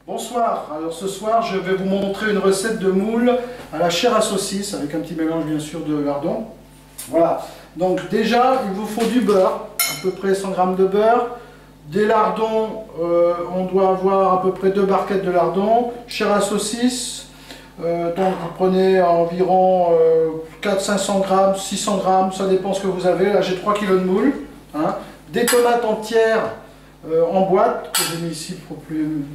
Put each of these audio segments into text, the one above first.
Bonsoir, alors ce soir je vais vous montrer une recette de moule à la chair à saucisse avec un petit mélange bien sûr de lardons. Voilà, donc déjà il vous faut du beurre, à peu près 100 g de beurre, des lardons, on doit avoir à peu près 2 barquettes de lardons, chair à saucisse, donc vous prenez environ 400-500 g, 600 g, ça dépend ce que vous avez, là j'ai 3 kg de moule, hein. Des tomates entières en boîte, que j'ai mis ici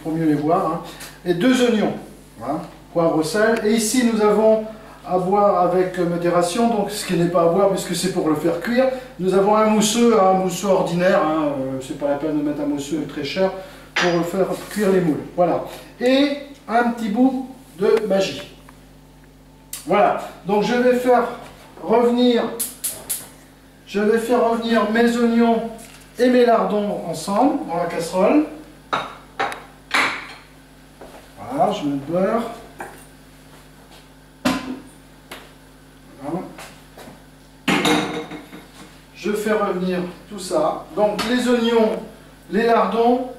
pour mieux les voir, hein, et 2 oignons, hein, poivre, sel, et ici nous avons à boire avec modération, donc ce qui n'est pas à boire puisque c'est pour le faire cuire, nous avons un mousseux ordinaire, hein, c'est pas la peine de mettre un mousseux très cher pour faire cuire les moules, voilà, et un petit bout de magie. Voilà, donc je vais faire revenir mes oignons et mes lardons ensemble dans la casserole. Voilà, je mets le beurre. Voilà. Je fais revenir tout ça. Donc les oignons, les lardons,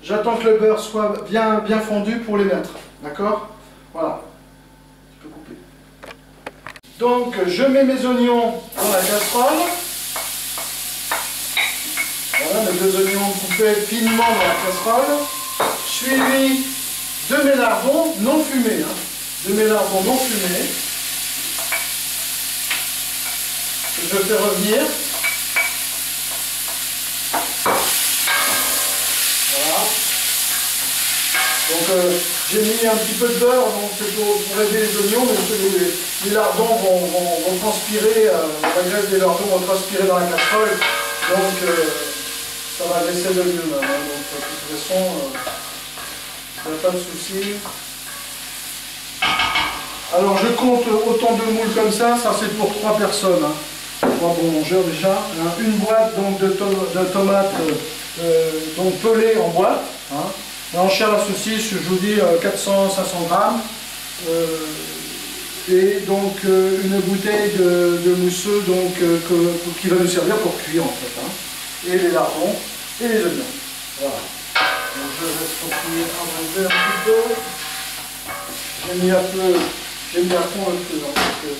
j'attends que le beurre soit bien fondu pour les mettre. D'accord? Voilà. Je peux couper. Donc je mets mes oignons dans la casserole. Voilà, mes 2 oignons coupés finement dans la casserole, suivi de mes lardons non fumés, que je fais revenir. Voilà. Donc j'ai mis un petit peu de beurre pour aider les oignons, mais les lardons vont transpirer, la graisse des lardons va transpirer dans la casserole, donc ça va laisser de mieux même, hein. Donc de toute façon, il n'y a pas de souci. Alors je compte autant de moules comme ça c'est pour 3 personnes, hein. 3 bons mangeurs déjà, hein. Une boîte donc, de tomates donc pelées en boîte, hein. En chair à saucisse, je vous dis 400-500 g. Et donc une bouteille de mousseux donc, qui va nous servir pour cuire en fait, hein. Et les lardons et les oignons. Voilà. Donc je laisse continuer à avancer un petit peu. J'ai mis à fond le feu, hein, parce que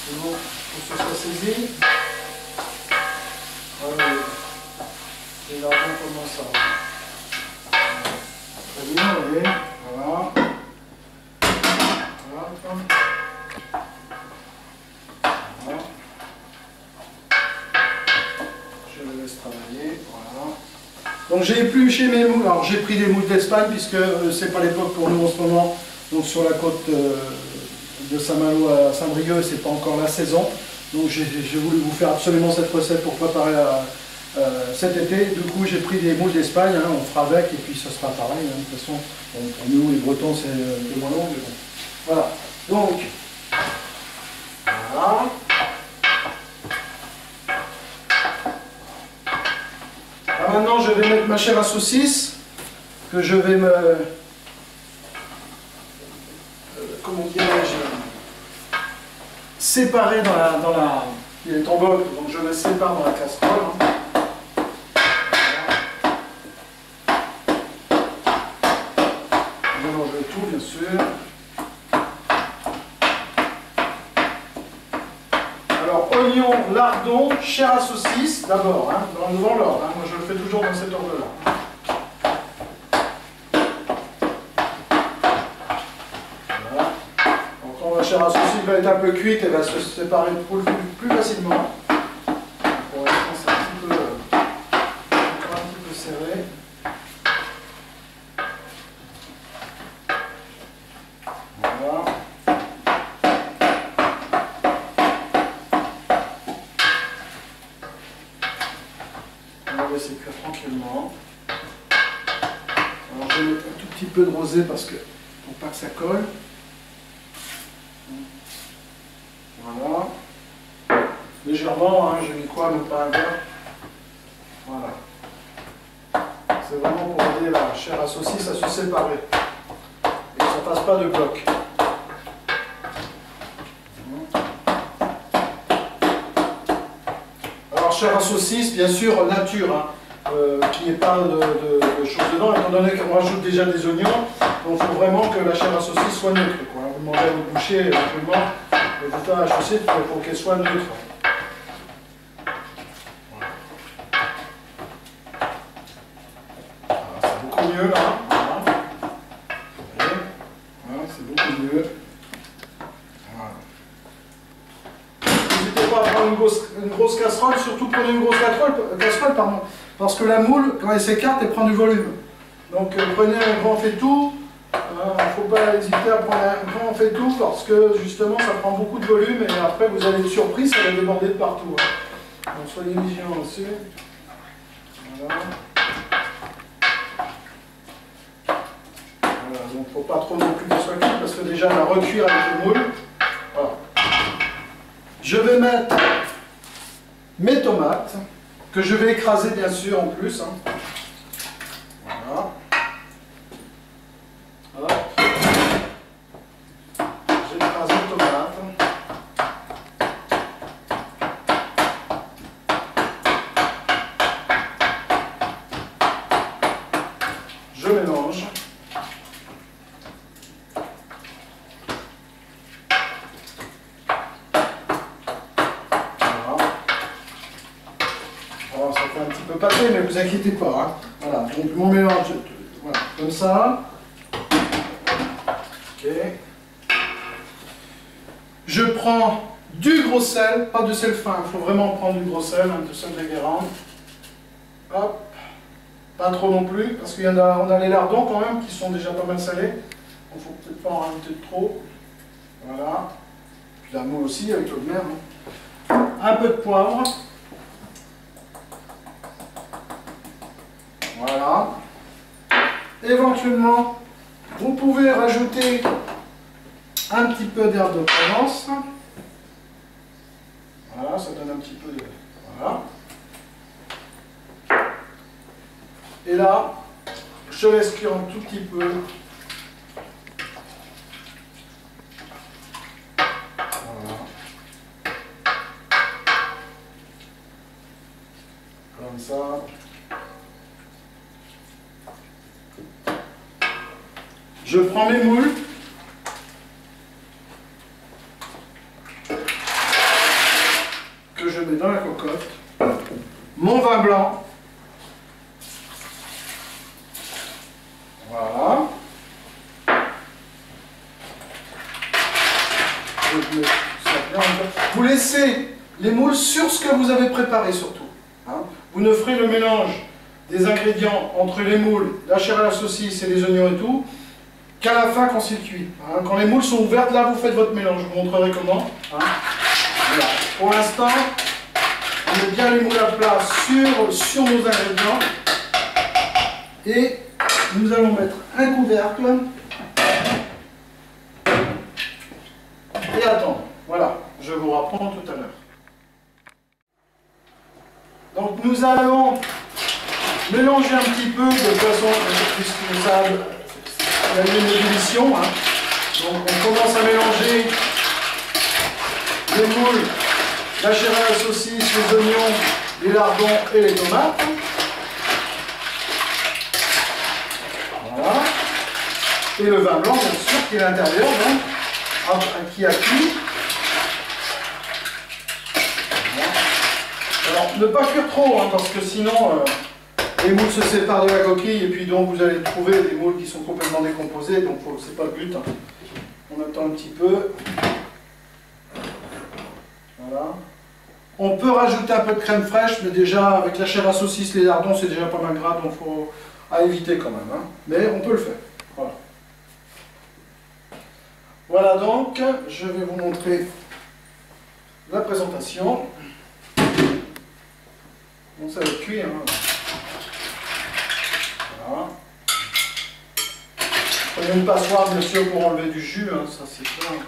sinon il faut que ce soit saisi. Voilà, les lardons commencent à très bien, vous voyez. Voilà. Voilà. Voilà. Je le laisse travailler, voilà. Donc j'ai épluché mes moules, alors j'ai pris des moules d'Espagne puisque c'est pas l'époque pour nous en ce moment, donc sur la côte de Saint-Malo à Saint-Brieuc, c'est pas encore la saison, donc j'ai voulu vous faire absolument cette recette pour préparer cet été. Du coup j'ai pris des moules d'Espagne, hein, on fera avec et puis ce sera pareil, hein, de toute façon, bon, pour nous les Bretons c'est un peu moins long, mais bon. Voilà, donc voilà. Alors maintenant je vais mettre ma chair à saucisse que je vais me comment dirais-je, séparer dans la il est en bloc, donc je le sépare dans la casserole, hein. Je mélange le tout bien sûr. Alors, oignon, lardon, chair à saucisse, d'abord, hein, dans l'ordre, hein, moi je le fais toujours dans cet ordre-là. Voilà. Donc quand la chair à saucisse va être un peu cuite, elle va se séparer plus facilement. Pour l'instant c'est encore un petit peu serré. Voilà. On va laisser cuire tranquillement. Alors je vais mettre un tout petit peu de rosé parce que pour pas que ça colle. Voilà. Légèrement, hein, j'ai mis quoi, mais pas un verre. Voilà. C'est vraiment pour aider la chair à saucisse à se séparer. Et que ça ne passe pas de bloc. Alors chair à saucisse, bien sûr, nature, hein. qu'il n'y ait pas de choses dedans, étant donné qu'on rajoute déjà des oignons, donc il faut vraiment que la chair à saucisse soit neutre, quoi. Vous demandez à votre boucher éventuellement le bouton à saucisse, il faut qu'elle soit neutre. C'est beaucoup mieux là. Voilà, c'est beaucoup mieux. Voilà. N'hésitez pas à prendre une grosse casserole, surtout prenez une grosse casserole pardon, parce que la moule, quand elle s'écarte, elle prend du volume. Donc prenez un grand faitout, il ne faut pas hésiter à prendre un grand faitout parce que justement ça prend beaucoup de volume et après vous allez être surpris, ça va déborder de partout. Donc soyez vigilants aussi. Voilà. Voilà, donc il ne faut pas trop non plus que ce soit cuit parce que déjà on va recuire avec le moule. Voilà. Je vais mettre mes tomates, que je vais écraser bien sûr en plus. Hein. Voilà. Voilà. J'ai écrasé les tomates. Je mélange. Alors, ça fait un petit peu pâté, mais vous inquiétez pas. Hein. Voilà, donc mon mélange, voilà, comme ça. Ok. Je prends du gros sel, pas de sel fin, il faut vraiment prendre du gros sel, hein, de sel de Guérande. Hop. Pas trop non plus, parce qu'on a les lardons quand même qui sont déjà pas mal salés. Donc il ne faut peut-être pas en rajouter trop. Voilà. Puis la moule aussi avec l'eau de mer. Hein. Un peu de poivre. Voilà. Éventuellement, vous pouvez rajouter un petit peu d'herbe de Provence. Voilà, ça donne un petit peu de... Voilà. Et là, je laisse cuire un tout petit peu. Voilà. Comme ça. Je prends mes moules. Que je mets dans la cocotte. Mon vin blanc. Voilà. Vous laissez les moules sur ce que vous avez préparé surtout. Hein. Vous ne ferez le mélange des ingrédients entre les moules, la chair à la saucisse et les oignons et tout, qu'à la fin quand c'est cuit. Hein. Quand les moules sont ouvertes, là vous faites votre mélange. Je vous montrerai comment. Hein. Voilà. Pour l'instant, on met bien les moules à plat sur nos ingrédients. Et nous allons mettre un couvercle. Et attendre. Voilà, je vous reprends tout à l'heure. Donc nous allons mélanger un petit peu de façon, puisque ça il y a une ébullition. Hein. Donc on commence à mélanger les moules, la chair à la saucisse, les oignons, les lardons et les tomates. Voilà. Et le vin blanc, bien sûr, qui est à l'intérieur, qui a cuit. Alors, ne pas cuire trop, hein, parce que sinon, les moules se séparent de la coquille, et puis donc vous allez trouver des moules qui sont complètement décomposés, donc c'est pas le but. Hein. On attend un petit peu. Voilà. On peut rajouter un peu de crème fraîche, mais déjà, avec la chair à saucisse, les lardons, c'est déjà pas mal gras, donc il faut éviter quand même. Hein. Mais on peut le faire. Voilà. Voilà donc, je vais vous montrer la présentation. Bon, ça va être cuit. Hein. Voilà. Prenez une passoire, bien sûr, pour enlever du jus, hein, ça c'est clair.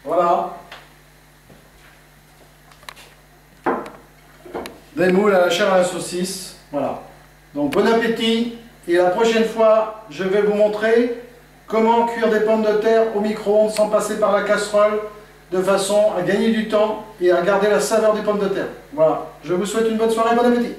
Voilà. Des moules à la chair à la saucisse. Voilà. Donc bon appétit Et la prochaine fois, je vais vous montrer comment cuire des pommes de terre au micro-ondes sans passer par la casserole, de façon à gagner du temps et à garder la saveur des pommes de terre. Voilà, je vous souhaite une bonne soirée, bon appétit.